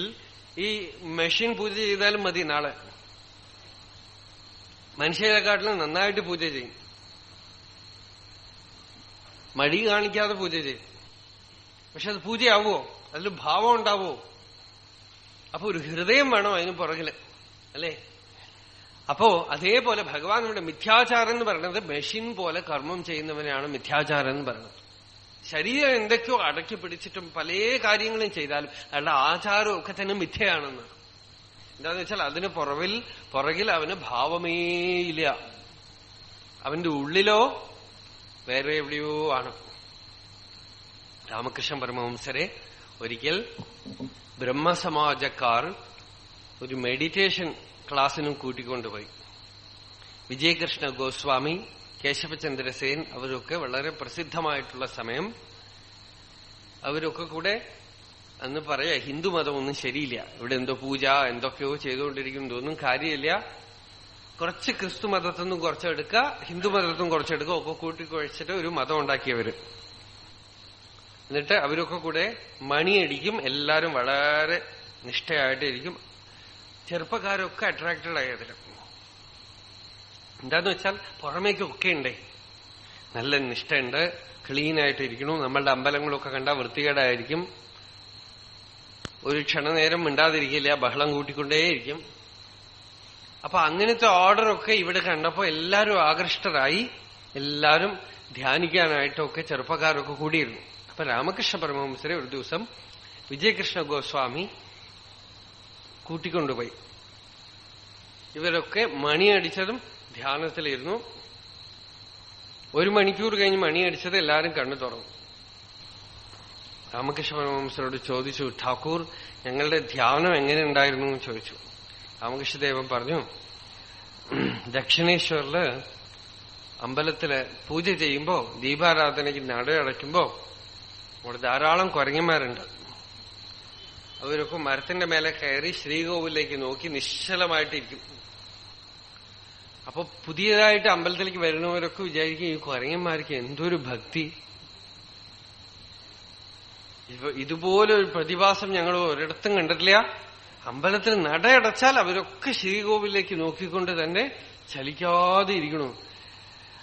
ഈ മെഷീൻ പൂജ ചെയ്താലും മതി. നാളെ മനുഷ്യരെക്കാട്ടിലും നന്നായിട്ട് പൂജ ചെയ്യും. മടി കാണിക്കാതെ പൂജ ചെയ്യും. പക്ഷെ അത് പൂജയാവുമോ? അതിൽ ഭാവം ഉണ്ടാവുമോ? അപ്പൊ ഒരു ഹൃദയം വേണം അതിന് പുറകില്, അല്ലേ? അപ്പോ അതേപോലെ ഭഗവാൻ ഇവിടെ മിഥ്യാചാരം എന്ന് പറയുന്നത് മെഷീൻ പോലെ കർമ്മം ചെയ്യുന്നവനെയാണ് മിഥ്യാചാരം എന്ന് പറയുന്നത്. ശരീരം എന്തൊക്കെയോ അടക്കി പിടിച്ചിട്ടും പല കാര്യങ്ങളും ചെയ്താലും അയാളുടെ ആചാരം ഒക്കെ തന്നെ മിഥ്യയാണെന്ന്. എന്താന്ന് വെച്ചാൽ അതിന് പുറകിൽ അവന് ഭാവമേയില്ല. അവന്റെ ഉള്ളിലോ വേറെ എവിടെയോ ആണ്. രാമകൃഷ്ണ പരമഹംസരെ ഒരിക്കൽ ബ്രഹ്മസമാജക്കാർ ഒരു മെഡിറ്റേഷൻ ക്ലാസ്സിനും കൂട്ടിക്കൊണ്ടുപോയി. വിജയകൃഷ്ണ ഗോസ്വാമി, കേശവചന്ദ്രസേൻ അവരൊക്കെ വളരെ പ്രസിദ്ധമായിട്ടുള്ള സമയം. അവരൊക്കെ കൂടെ അന്ന് പറയാ, ഹിന്ദുമതം ഒന്നും ശരിയില്ല, ഇവിടെ എന്തോ പൂജ എന്തൊക്കെയോ ചെയ്തുകൊണ്ടിരിക്കുന്നതൊന്നും കാര്യമില്ല, കുറച്ച് ക്രിസ്തു മതത്തിൽ നിന്നും കുറച്ചെടുക്കുക, ഹിന്ദുമതത്തിൽ കുറച്ചെടുക്കുക, ഒക്കെ കൂട്ടിക്കുഴച്ചിട്ട് ഒരു മതം ഉണ്ടാക്കിയവര്. എന്നിട്ട് അവരൊക്കെ കൂടെ മണിയടിക്കും. എല്ലാരും വളരെ നിഷ്ഠയായിട്ടിരിക്കും. ചെറുപ്പക്കാരൊക്കെ അട്രാക്റ്റഡ് ആയതിൽ. എന്താന്ന് വെച്ചാൽ പുറമേക്കൊക്കെ ഉണ്ടേ, നല്ല നിഷ്ഠയുണ്ട്, ക്ലീൻ ആയിട്ടിരിക്കണു. നമ്മളുടെ അമ്പലങ്ങളൊക്കെ കണ്ടാൽ വൃത്തികേടായിരിക്കും. ഒരു ക്ഷണനേരം മിണ്ടാതിരിക്കില്ല, ബഹളം കൂട്ടിക്കൊണ്ടേയിരിക്കും. അപ്പൊ അങ്ങനത്തെ ഓർഡറൊക്കെ ഇവിടെ കണ്ടപ്പോ എല്ലാരും ആകൃഷ്ടരായി. എല്ലാരും ധ്യാനിക്കാനായിട്ടൊക്കെ ചെറുപ്പക്കാരൊക്കെ കൂടിയിരുന്നു. അപ്പൊ രാമകൃഷ്ണ പരമഹംസരെ ഒരു ദിവസം വിജയകൃഷ്ണ ഗോസ്വാമി കൂട്ടിക്കൊണ്ടുപോയി. ഇവരൊക്കെ മണിയടിച്ചതും ധ്യാനത്തിലിരുന്നു. 1 മണിക്കൂർ കഴിഞ്ഞ് മണിയടിച്ചത് എല്ലാവരും കണ്ണു തുറന്നു. രാമകൃഷ്ണ പരമഹംസരോട് ചോദിച്ചു, ഠാക്കൂർ, ഞങ്ങളുടെ ധ്യാനം എങ്ങനെ ഉണ്ടായിരുന്നു എന്ന് ചോദിച്ചു. രാമകൃഷ്ണദേവൻ പറഞ്ഞു, ദക്ഷിണേശ്വറില് അമ്പലത്തില് പൂജ ചെയ്യുമ്പോ, ദീപാരാധനയ്ക്ക് നട അടയ്ക്കുമ്പോ അവിടെ ധാരാളം കുരങ്ങന്മാരുണ്ട്. അവരൊക്കെ മരത്തിന്റെ മേലെ കയറി ശ്രീകോവിലേക്ക് നോക്കി നിശ്ചലമായിട്ടിരിക്കും. അപ്പൊ പുതിയതായിട്ട് അമ്പലത്തിലേക്ക് വരുന്നവരൊക്കെ വിചാരിക്കും, ഈ കുരങ്ങന്മാർക്ക് എന്തൊരു ഭക്തി, ഇതുപോലൊരു പ്രതിഭാസം ഞങ്ങൾ ഒരിടത്തും കണ്ടിട്ടില്ല. അമ്പലത്തിൽ നടയടച്ചാൽ അവരൊക്കെ ശ്രീകോവിലേക്ക് നോക്കിക്കൊണ്ട് തന്നെ ചലിക്കാതെ ഇരിക്കണു.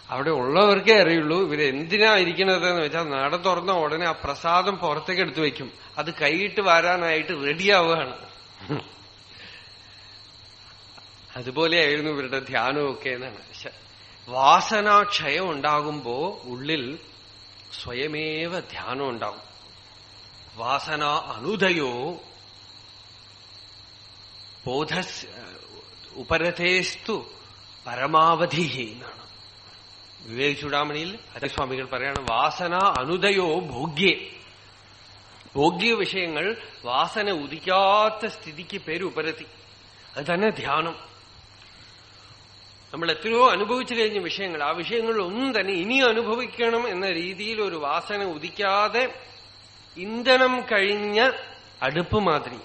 അവിടെ ഉള്ളവർക്കേ അറിയുള്ളൂ ഇവരെന്തിനാ ഇരിക്കണതെന്ന് വെച്ചാൽ നട തുറന്ന ഉടനെ ആ പ്രസാദം പുറത്തേക്ക് എടുത്തു വെക്കും. അത് കൈയിട്ട് വരാനായിട്ട് റെഡിയാവുകയാണ്. അതുപോലെയായിരുന്നു ഇവരുടെ ധ്യാനമൊക്കെ എന്നാണ്. വാസനാക്ഷയം ഉണ്ടാകുമ്പോ ഉള്ളിൽ സ്വയമേവ ധ്യാനം ഉണ്ടാകും. വാസന അനുദയോ ബോധ ഉപരഥേസ്തു പരമാവധി എന്നാണ് വിവേക ചൂടാമണിയിൽ ഹരിസ്വാമികൾ പറയാണ്. വാസന അനുദയോ ഭോഗ്യേ, ഭോഗ്യ വിഷയങ്ങൾ വാസന ഉദിക്കാത്ത സ്ഥിതിക്ക് പേര് ഉപരത്തി. അത് തന്നെ ധ്യാനം. നമ്മൾ എത്രയോ അനുഭവിച്ചു കഴിഞ്ഞ വിഷയങ്ങൾ, ആ വിഷയങ്ങളിലൊന്നും തന്നെ ഇനി അനുഭവിക്കണം എന്ന രീതിയിൽ ഒരു വാസന ഉദിക്കാതെ ഇന്ധനം കഴിഞ്ഞ അടുപ്പ് മാതിരി.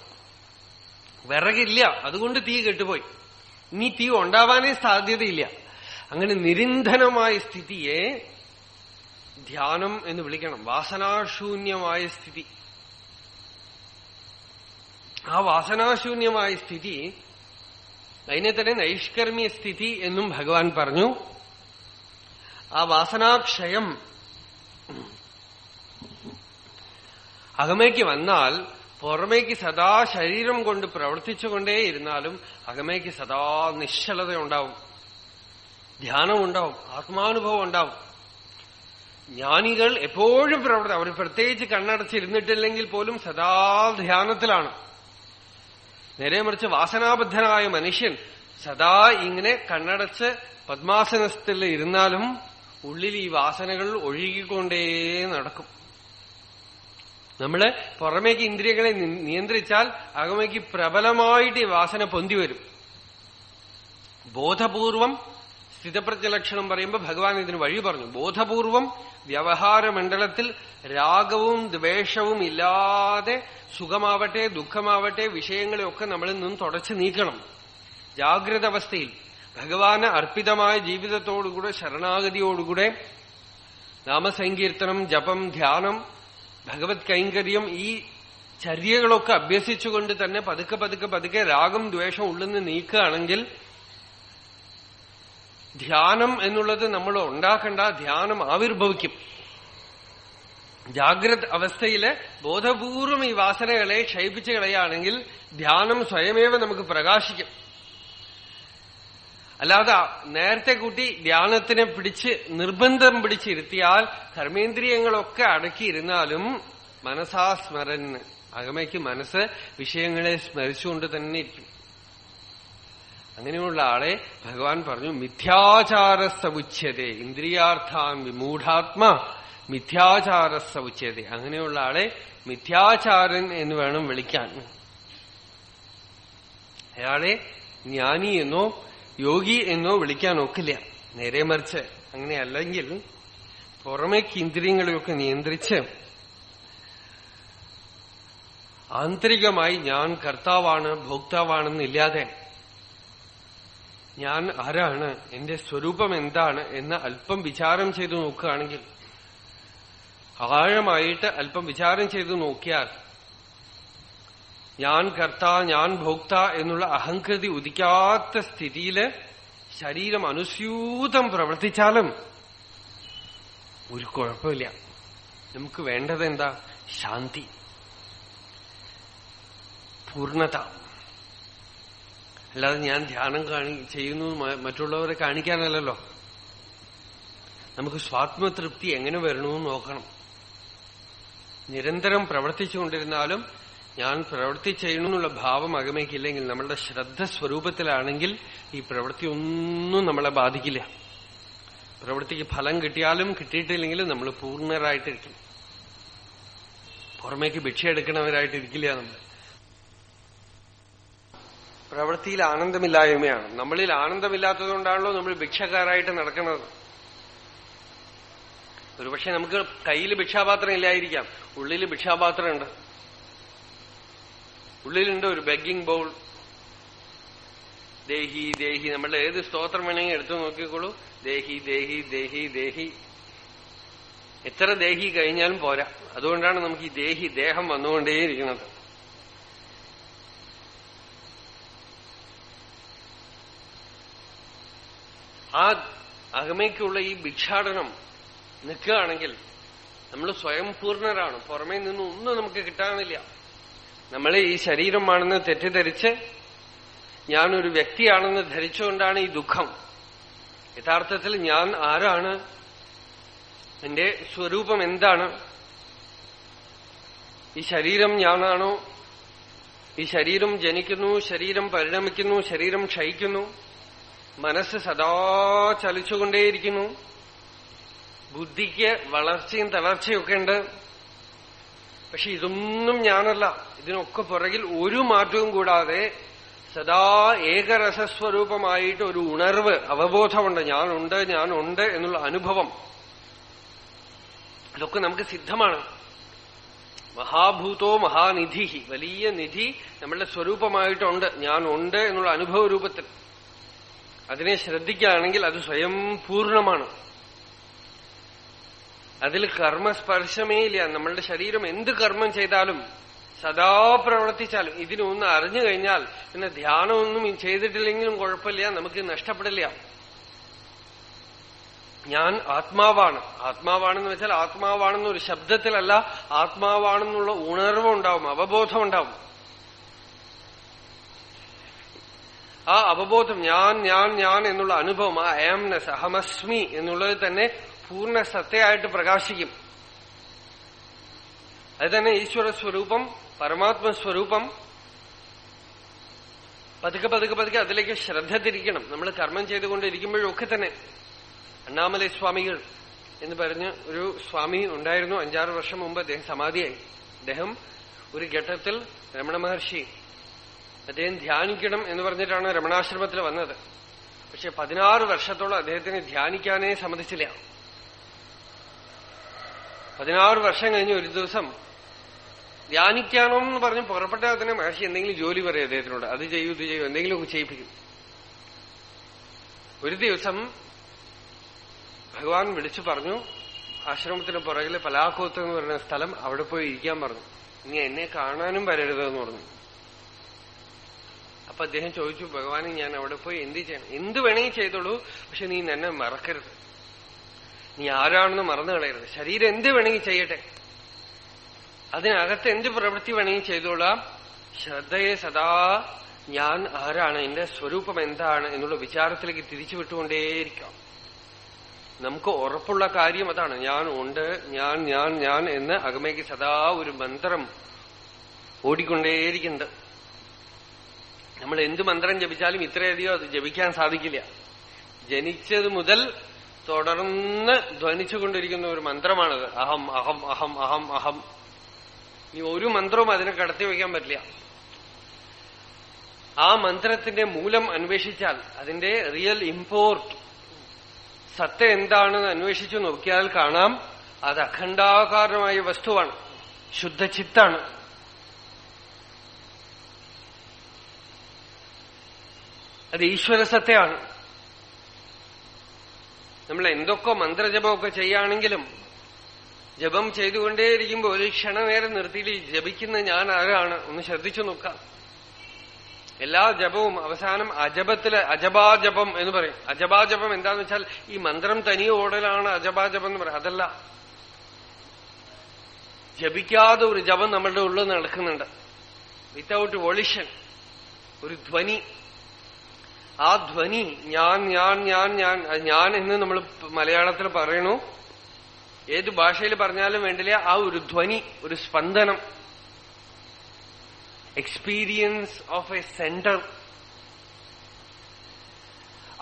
വിറകില്ല, അതുകൊണ്ട് തീ കെട്ടുപോയി, ഇനി തീ ഉണ്ടാവാനേ സാധ്യതയില്ല. അങ്ങനെ നിരന്തരമായ സ്ഥിതിയെ ധ്യാനം എന്ന് വിളിക്കണം. വാസനാശൂന്യമായ സ്ഥിതി. ആ വാസനാശൂന്യമായ സ്ഥിതി, അതിനെ തന്നെ നൈഷ്കർമ്മ്യ സ്ഥിതി എന്നും ഭഗവാൻ പറഞ്ഞു. ആ വാസനാക്ഷയം അകമേക്ക് വന്നാൽ പുറമേക്ക് സദാ ശരീരം കൊണ്ട് പ്രവർത്തിച്ചുകൊണ്ടേയിരുന്നാലും അകമേക്ക് സദാ നിശ്ചലത ഉണ്ടാവും, ധ്യാനം ഉണ്ടാവും, ആത്മാനുഭവം ഉണ്ടാവും. ജ്ഞാനികൾ എപ്പോഴും അവർ പ്രത്യേകിച്ച് കണ്ണടച്ചിരുന്നിട്ടില്ലെങ്കിൽ പോലും സദാ ധ്യാനത്തിലാണ്. നേരെ മറിച്ച് വാസനാബദ്ധനായ മനുഷ്യൻ സദാ ഇങ്ങനെ കണ്ണടച്ച് പദ്മാസനത്തിൽ ഇരുന്നാലും ഉള്ളിൽ ഈ വാസനകൾ ഒഴുകിക്കൊണ്ടേ നടക്കും. നമ്മള് പുറമേക്ക് ഇന്ദ്രിയങ്ങളെ നിയന്ത്രിച്ചാൽ അകമേക്ക് പ്രബലമായിട്ട് ഈ വാസന പൊന്തി വരും. ബോധപൂർവം സ്ഥിതപ്രജ്ഞലക്ഷണം പറയുമ്പോൾ ഭഗവാൻ ഇതിന് വഴി പറഞ്ഞു. ബോധപൂർവം വ്യവഹാരമണ്ഡലത്തിൽ രാഗവും ദ്വേഷവും ഇല്ലാതെ സുഖമാവട്ടെ ദുഃഖമാവട്ടെ വിഷയങ്ങളെയൊക്കെ നമ്മളിൽ നിന്നും തുടച്ചു നീക്കണം. ജാഗ്രത അവസ്ഥയിൽ ഭഗവാന് അർപ്പിതമായ ജീവിതത്തോടുകൂടെ ശരണാഗതിയോടുകൂടെ നാമസങ്കീർത്തനം, ജപം, ധ്യാനം, ഭഗവത് കൈങ്കര്യം, ഈ ചര്യകളൊക്കെ അഭ്യസിച്ചുകൊണ്ട് തന്നെ പതുക്കെ പതുക്കെ പതുക്കെ രാഗം ദ്വേഷം ഉള്ളിൽ നിന്ന് നീക്കുകയാണെങ്കിൽ ധ്യാനം എന്നുള്ളത് നമ്മൾ ഉണ്ടാക്കേണ്ട, ധ്യാനം ആവിർഭവിക്കും. ജാഗ്രത് അവസ്ഥയില് ബോധപൂർവം ഈ വാസനകളെ ക്ഷയിപ്പിച്ചു കളയുകയാണെങ്കിൽ ധ്യാനം സ്വയമേവ നമുക്ക് പ്രകാശിക്കും. അല്ലാതെ നേരത്തെ കൂട്ടി ധ്യാനത്തിനെ നിർബന്ധം പിടിച്ചിരുത്തിയാൽ കർമ്മേന്ദ്രിയങ്ങളൊക്കെ അടക്കിയിരുന്നാലും മനസാ സ്മരൻ, അകമയ്ക്ക് മനസ്സ് വിഷയങ്ങളെ സ്മരിച്ചുകൊണ്ട് തന്നെ ഇരിക്കും. അങ്ങനെയുള്ള ആളെ ഭഗവാൻ പറഞ്ഞു മിഥ്യാചാരസ്സമുച്യതേ, ഇന്ദ്രിയാർത്ഥാൻ വിമൂഢാത്മ മിഥ്യാചാരസ്സമുച്യതേ. അങ്ങനെയുള്ള ആളെ മിഥ്യാചാരൻ എന്ന് വേണം വിളിക്കാൻ. അയാളെ ജ്ഞാനി എന്നോ യോഗി എന്നോ വിളിക്കാൻ ഒക്കില്ല. നേരെ മറിച്ച് അങ്ങനെയല്ലെങ്കിൽ പുറമേക്ക് ഇന്ദ്രിയങ്ങളെയൊക്കെ നിയന്ത്രിച്ച് ആന്തരികമായി ഞാൻ കർത്താവാണ് ഭോക്താവാണെന്നില്ലാതെ ഞാൻ ആരാണ്, എന്റെ സ്വരൂപം എന്താണ് എന്ന് അല്പം വിചാരം ചെയ്തു നോക്കുകയാണെങ്കിൽ, ആഴമായിട്ട് അല്പം വിചാരം ചെയ്തു നോക്കിയാൽ ഞാൻ കർത്ത ഞാൻ ഭോക്ത എന്നുള്ള അഹങ്കൃതി ഉദിക്കാത്ത സ്ഥിതിയില് ശരീരം അനുസ്യൂതം പ്രവർത്തിച്ചാലും ഒരു കുഴപ്പമില്ല. നമുക്ക് വേണ്ടത് എന്താ? ശാന്തി, പൂർണ്ണത. അല്ലാതെ ഞാൻ ധ്യാനം ചെയ്യുന്നു മറ്റുള്ളവരെ കാണിക്കാനല്ലല്ലോ. നമുക്ക് സ്വാത്മതൃപ്തി എങ്ങനെ വരണമെന്ന് നോക്കണം. നിരന്തരം പ്രവർത്തിച്ചുകൊണ്ടിരുന്നാലും ഞാൻ പ്രവൃത്തി ചെയ്യണമെന്നുള്ള ഭാവം അകമയ്ക്കില്ലെങ്കിൽ, നമ്മളുടെ ശ്രദ്ധ സ്വരൂപത്തിലാണെങ്കിൽ ഈ പ്രവൃത്തി ഒന്നും നമ്മളെ ബാധിക്കില്ല. പ്രവൃത്തിക്ക് ഫലം കിട്ടിയാലും കിട്ടിയിട്ടില്ലെങ്കിലും നമ്മൾ പൂർണ്ണരായിട്ടിരിക്കും. പുറമേക്ക് ഭിക്ഷ എടുക്കണവരായിട്ടിരിക്കില്ല. നമ്മൾ പ്രവൃത്തിയിൽ ആനന്ദമില്ലായ്മയാണ്. നമ്മളിൽ ആനന്ദമില്ലാത്തതുകൊണ്ടാണല്ലോ നമ്മൾ ഭിക്ഷക്കാരായിട്ട് നടക്കുന്നത്. ഒരുപക്ഷെ നമുക്ക് കയ്യിൽ ഭിക്ഷാപാത്രം ഇല്ലായിരിക്കാം, ഉള്ളിൽ ഭിക്ഷാപാത്രമുണ്ട്. ഉള്ളിലുണ്ട് ഒരു ബെഗിങ് ബൗൾ. ദേഹി ദേഹി, നമ്മളുടെ ഏത് സ്തോത്രം വേണമെങ്കിൽ എടുത്തു നോക്കിക്കോളൂ. ദേഹി ദേഹി ദേഹി ദേഹി. എത്ര ദേഹി കഴിഞ്ഞാലും പോരാ. അതുകൊണ്ടാണ് നമുക്ക് ഈ ദേഹം വന്നുകൊണ്ടേയിരിക്കുന്നത്. ആ അകമയ്ക്കുള്ള ഈ ഭിക്ഷാടനം നിൽക്കുകയാണെങ്കിൽ നമ്മൾ സ്വയം പൂർണ്ണരാണ്. പുറമേ നിന്നും ഒന്നും നമുക്ക് കിട്ടാനില്ല. നമ്മളെ ഈ ശരീരമാണെന്ന് തെറ്റിദ്ധരിച്ച് ഞാനൊരു വ്യക്തിയാണെന്ന് ധരിച്ചുകൊണ്ടാണ് ഈ ദുഃഖം. യഥാർത്ഥത്തിൽ ഞാൻ ആരാണ്? എന്റെ സ്വരൂപം എന്താണ്? ഈ ശരീരം ഞാനാണോ? ഈ ശരീരം ജനിക്കുന്നു, ശരീരം പരിണമിക്കുന്നു, ശരീരം ക്ഷയിക്കുന്നു, മനസ്സ് സദാ ചലിച്ചുകൊണ്ടേയിരിക്കുന്നു, ബുദ്ധിക്ക് വളർച്ചയും തളർച്ചയൊക്കെ ഉണ്ട്. പക്ഷെ ഇതൊന്നും ഞാനല്ല. ഇതിനൊക്കെ പുറകിൽ ഒരു മാറ്റവും കൂടാതെ സദാ ഏകരസസ്വരൂപമായിട്ട് ഒരു ഉണർവ്, അവബോധമുണ്ട്. ഞാനുണ്ട് എന്നുള്ള അനുഭവം. ഇതൊക്കെ നമുക്ക് സിദ്ധമാണ്. മഹാഭൂതോ മഹാനിധി, വലിയ നിധി നമ്മളുടെ സ്വരൂപമായിട്ടുണ്ട്. ഞാനുണ്ട് എന്നുള്ള അനുഭവ രൂപത്തിൽ അതിനെ ശ്രദ്ധിക്കുകയാണെങ്കിൽ അത് സ്വയം പൂർണ്ണമാണ്. അതിൽ കർമ്മസ്പർശമേ ഇല്ല. നമ്മളുടെ ശരീരം എന്ത് കർമ്മം ചെയ്താലും സദാ പ്രവർത്തിച്ചാലും ഇതിനൊന്ന് അറിഞ്ഞു കഴിഞ്ഞാൽ പിന്നെ ധ്യാനമൊന്നും ചെയ്തിട്ടില്ലെങ്കിലും കുഴപ്പമില്ല, നമുക്ക് നഷ്ടപ്പെടില്ല. ഞാൻ ആത്മാവാണ്. ആത്മാവാണെന്ന് വെച്ചാൽ ആത്മാവാണെന്നൊരു ശബ്ദത്തിലല്ല, ആത്മാവാണെന്നുള്ള ഉണർവുണ്ടാവും, അവബോധം ഉണ്ടാവും. ആ അവബോധം ഞാൻ എന്നുള്ള അനുഭവം, ആ അയംനെസ്, അഹമസ്മി എന്നുള്ളത് തന്നെ പൂർണ്ണ സത്തയായിട്ട് പ്രകാശിക്കും. അത് തന്നെ ഈശ്വര സ്വരൂപം, പരമാത്മസ്വരൂപം. പതുക്കെ അതിലേക്ക് ശ്രദ്ധ തിരിക്കണം. നമ്മൾ കർമ്മം ചെയ്തുകൊണ്ടിരിക്കുമ്പോഴൊക്കെ തന്നെ. അണ്ണാമലൈ സ്വാമികൾ എന്ന് പറഞ്ഞ് ഒരു സ്വാമി ഉണ്ടായിരുന്നു. 5-6 വർഷം മുമ്പ് അദ്ദേഹം സമാധിയായി. അദ്ദേഹം ഒരു ഘട്ടത്തിൽ രമണ മഹർഷി അദ്ദേഹം ധ്യാനിക്കണം എന്ന് പറഞ്ഞിട്ടാണ് രമണാശ്രമത്തിൽ വന്നത്. പക്ഷെ 16 വർഷത്തോളം അദ്ദേഹത്തിന് ധ്യാനിക്കാനേ സമ്മതിച്ചില്ല. 16 വർഷം കഴിഞ്ഞ് ഒരു ദിവസം ധ്യാനിക്കാനോന്ന് പറഞ്ഞ് പുറപ്പെട്ടാൽ തന്നെ മഹർഷി എന്തെങ്കിലും ജോലി പറയും അദ്ദേഹത്തിനോട്. അത് ചെയ്യൂ, ഇത് ചെയ്യൂ, എന്തെങ്കിലുമൊക്കെ ചെയ്യിപ്പിക്കും. ഒരു ദിവസം ഭഗവാൻ വിളിച്ചു പറഞ്ഞു, ആശ്രമത്തിന് പുറകില് പലാക്കോത്ത് എന്ന് പറയുന്ന സ്ഥലം, അവിടെ പോയി ഇരിക്കാൻ പറഞ്ഞു. ഇനി എന്നെ കാണാനും വരരുതെന്ന് പറഞ്ഞു. അപ്പൊ അദ്ദേഹം ചോദിച്ചു, ഭഗവാനെ ഞാൻ അവിടെ പോയി എന്ത് ചെയ്യണം? എന്ത് വേണമെങ്കിൽ ചെയ്തോളൂ, പക്ഷെ നീ എന്നെ മറക്കരുത്. നീ ആരാണെന്ന് മറന്നു കളയരുത്. ശരീരം എന്ത് വേണമെങ്കിൽ ചെയ്യട്ടെ, അതിനകത്ത് എന്ത് പ്രവൃത്തി വേണമെങ്കിൽ ചെയ്തോളാം. ശ്രദ്ധയെ സദാ ഞാൻ ആരാണ്, എന്റെ സ്വരൂപം എന്താണ് എന്നുള്ള വിചാരത്തിലേക്ക് തിരിച്ചു വിട്ടുകൊണ്ടേയിരിക്കാം. നമുക്ക് ഉറപ്പുള്ള കാര്യം അതാണ്. ഞാൻ ഉണ്ട്, ഞാൻ എന്ന് അകമേക്ക് സദാ ഒരു മന്ത്രം ഓടിക്കൊണ്ടേയിരിക്കുന്നുണ്ട്. നമ്മൾ എന്ത് മന്ത്രം ജപിച്ചാലും ഇത്രയധികം അത് ജപിക്കാൻ സാധിക്കില്ല. ജനിച്ചത് മുതൽ തുടർന്ന് ധ്വനിച്ചുകൊണ്ടിരിക്കുന്ന ഒരു മന്ത്രമാണത്. അഹം അഹം അഹം അഹം അഹം. ഈ ഒരു മന്ത്രവും അതിനെ കടത്തി വയ്ക്കാൻ പറ്റില്ല. ആ മന്ത്രത്തിന്റെ മൂലം അന്വേഷിച്ചാൽ, അതിന്റെ റിയൽ ഇമ്പോർട്ട്, സത്ത എന്താണെന്ന് അന്വേഷിച്ചു നോക്കിയാൽ കാണാം, അത് അഖണ്ഡാകാരമായ വസ്തുവാണ്, ശുദ്ധചിത്താണ്. അത് ഈശ്വരസത്തയാണ്. നമ്മൾ എന്തൊക്കെ മന്ത്രജപമൊക്കെ ചെയ്യുകയാണെങ്കിലും ജപം ചെയ്തുകൊണ്ടേയിരിക്കുമ്പോൾ ഒരു ക്ഷണനേരം നിർത്തിയിൽ ജപിക്കുന്ന ഞാൻ ആരാണ് ഒന്ന് ശ്രദ്ധിച്ചു നോക്കാം. എല്ലാ ജപവും അവസാനം അജപാജപം എന്ന് പറയും. അജപാജപം എന്താന്ന് വെച്ചാൽ ഈ മന്ത്രം തനിയെ ഓടലാണ് അജപാജപം എന്ന് പറയും. അതല്ല, ജപിക്കാതെ ഒരു ജപം നമ്മളുടെ ഉള്ളിൽ നടക്കുന്നുണ്ട്, വിത്തൗട്ട് വൊളിഷൻ. ഒരു ധ്വനി, ആ ധ്വനി ഞാൻ എന്ന് നമ്മൾ മലയാളത്തിൽ പറയണു, ഏത് ഭാഷയിൽ പറഞ്ഞാലും വേണ്ടില്ല, ആ ഒരു ധ്വനി, ഒരു സ്പന്ദനം, എക്സ്പീരിയൻസ് ഓഫ് എ സെന്റർ.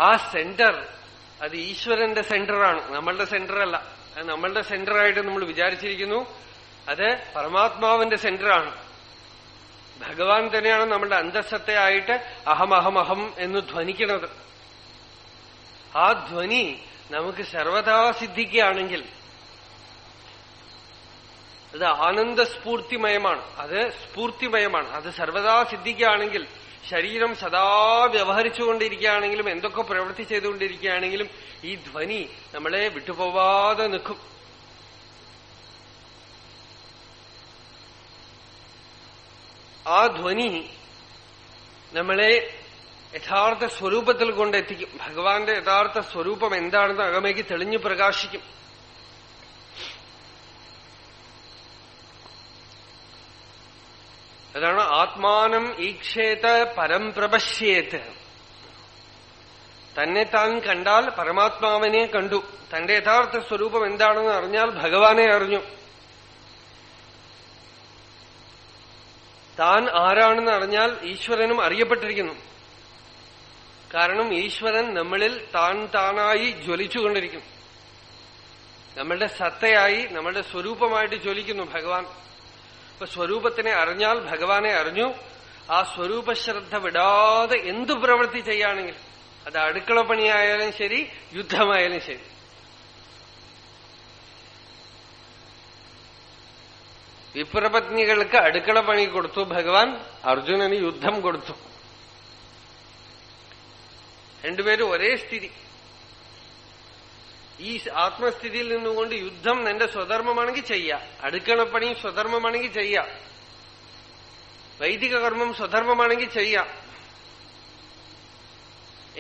ആ സെന്റർ അത് ഈശ്വരന്റെ സെന്ററാണ്, നമ്മളുടെ സെന്ററല്ല. അത് നമ്മളുടെ സെന്ററായിട്ട് നമ്മൾ വിചാരിച്ചിരിക്കുന്നു. അത് പരമാത്മാവിന്റെ സെന്ററാണ്. ഭഗവാൻ തന്നെയാണ് നമ്മളുടെ അന്തസ്സത്തെ ആയിട്ട് അഹം അഹം അഹം എന്ന് ധ്വനിക്കുന്നത്. ആ ധ്വനി നമുക്ക് സർവഥാ സിദ്ധിക്കുകയാണെങ്കിൽ അത് ആനന്ദസ്ഫൂർത്തിമയമാണ്, അത് സ്ഫൂർത്തിമയമാണ്. അത് സർവഥാ സിദ്ധിക്കുകയാണെങ്കിൽ, ശരീരം സദാ വ്യവഹരിച്ചുകൊണ്ടിരിക്കുകയാണെങ്കിലും എന്തൊക്കെ പ്രവൃത്തി ചെയ്തുകൊണ്ടിരിക്കുകയാണെങ്കിലും ഈ ധ്വനി നമ്മളെ വിട്ടുപോവാതെ നിൽക്കും. ആ ധ്വനി നമ്മളെ യഥാർത്ഥ സ്വരൂപത്തിൽ കൊണ്ടെത്തിക്കും. ഭഗവാന്റെ യഥാർത്ഥ സ്വരൂപം എന്താണെന്ന് അകമേക്ക് തെളിഞ്ഞു പ്രകാശിക്കും. അതാണ് ആത്മാനം ഈക്ഷേത് പരം പ്രപശ്യേത്. തന്നെ താൻ കണ്ടാൽ പരമാത്മാവിനെ കണ്ടു. തന്റെ യഥാർത്ഥ സ്വരൂപം എന്താണെന്ന് അറിഞ്ഞാൽ ഭഗവാനെ അറിഞ്ഞു. താൻ ആരാണെന്ന് അറിഞ്ഞാൽ ഈശ്വരനും അറിയപ്പെട്ടിരിക്കുന്നു. കാരണം ഈശ്വരൻ നമ്മളിൽ താനായി ജ്വലിച്ചുകൊണ്ടിരിക്കും. നമ്മളുടെ സത്തയായി, നമ്മളുടെ സ്വരൂപമായിട്ട് ജ്വലിക്കുന്നു ഭഗവാൻ. ഇപ്പൊ സ്വരൂപത്തിനെ അറിഞ്ഞാൽ ഭഗവാനെ അറിഞ്ഞു. ആ സ്വരൂപശ്രദ്ധ വിടാതെ എന്തു പ്രവൃത്തി ചെയ്യുകയാണെങ്കിലും, അത് അടുക്കള പണിയായാലും ശരി, യുദ്ധമായാലും ശരി. വിപ്രപത്നികൾക്ക് അടുക്കള പണി കൊടുത്തു ഭഗവാൻ, അർജുനന് യുദ്ധം കൊടുത്തു. രണ്ടുപേരും ഒരേ സ്ഥിതി. ഈ ആത്മസ്ഥിതിയിൽ നിന്നുകൊണ്ട് യുദ്ധം നിന്റെ സ്വധർമ്മമാണെങ്കിൽ ചെയ്യാം, അടുക്കളപ്പണി സ്വധർമ്മമാണെങ്കിൽ ചെയ്യാം, വൈദിക കർമ്മം സ്വധർമ്മമാണെങ്കിൽ ചെയ്യാം,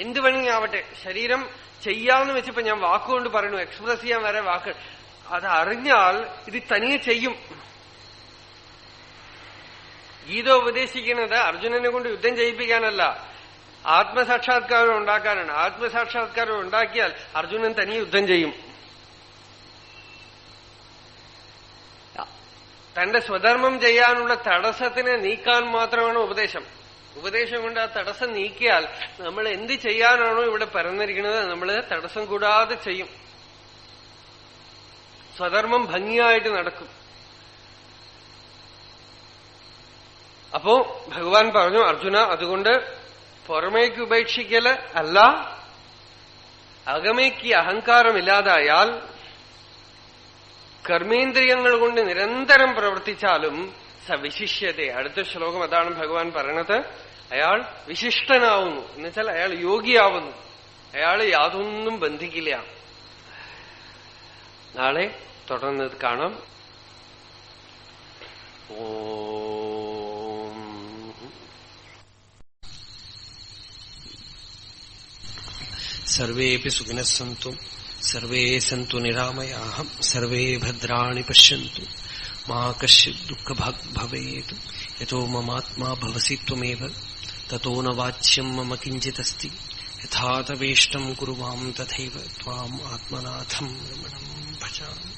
എന്ത് വേണമെങ്കിൽ ശരീരം ചെയ്യാന്ന് വെച്ചപ്പോ ഞാൻ വാക്കുകൊണ്ട് പറയുന്നു, എക്സ്പ്രസ് ചെയ്യാൻ വരെ വാക്ക്. അത് അറിഞ്ഞാൽ ഇത് തനിയെ ചെയ്യും. ഗീത ഉപദേശിക്കുന്നത് അർജുനനെ കൊണ്ട് യുദ്ധം ചെയ്യിപ്പിക്കാനല്ല, ആത്മസാക്ഷാത്കാരം ഉണ്ടാക്കാനാണ്. ആത്മസാക്ഷാത്കാരം ഉണ്ടാക്കിയാൽ അർജുനൻ തനിയെ യുദ്ധം ചെയ്യും. തന്റെ സ്വധർമ്മം ചെയ്യാനുള്ള തടസ്സത്തിനെ നീക്കാൻ മാത്രമാണ് ഉപദേശം. ഉപദേശം കൊണ്ട് ആ തടസ്സം നീക്കിയാൽ നമ്മൾ എന്ത് ചെയ്യാനാണോ ഇവിടെ പറഞ്ഞിരിക്കുന്നത് നമ്മൾ തടസ്സം കൂടാതെ ചെയ്യും. സ്വധർമ്മം ഭംഗിയായിട്ട് നടക്കും. അപ്പോ ഭഗവാൻ പറഞ്ഞു, അർജുന, അതുകൊണ്ട് പുറമേക്ക് ഉപേക്ഷിക്കല് അല്ല, അകമേക്ക് അഹങ്കാരമില്ലാതായാൽ കർമ്മേന്ദ്രിയങ്ങൾ കൊണ്ട് നിരന്തരം പ്രവർത്തിച്ചാലും സവിശിഷ്യത. അടുത്ത ശ്ലോകം അതാണ് ഭഗവാൻ പറയണത്. അയാൾ വിശിഷ്ടനാവുന്നു, എന്നുവെച്ചാൽ അയാൾ യോഗിയാവുന്നു. അയാൾ യാതൊന്നും ബന്ധിക്കില്ല. നാളെ തുടർന്നത് കാണാം. സർവേപി സുഖിനഃ സന്തു, സർവേ സന്തു നിരാമയാഃ, സർവേ ഭദ്രാണി പശ്യന്തു, മാ കശ്ചിത് ദുഃഖഭാഗ് ഭവേത്. യതോ മമാത്മാ ഭവസി ത്വമേവ തതോ ന വാച്യം മമ കിഞ്ചിദസ്തി. യഥാ തവേഷ്ടം കുരു മാം തഥൈവ ത്വാം ആത്മനാഥം രമണം ഭജാമി.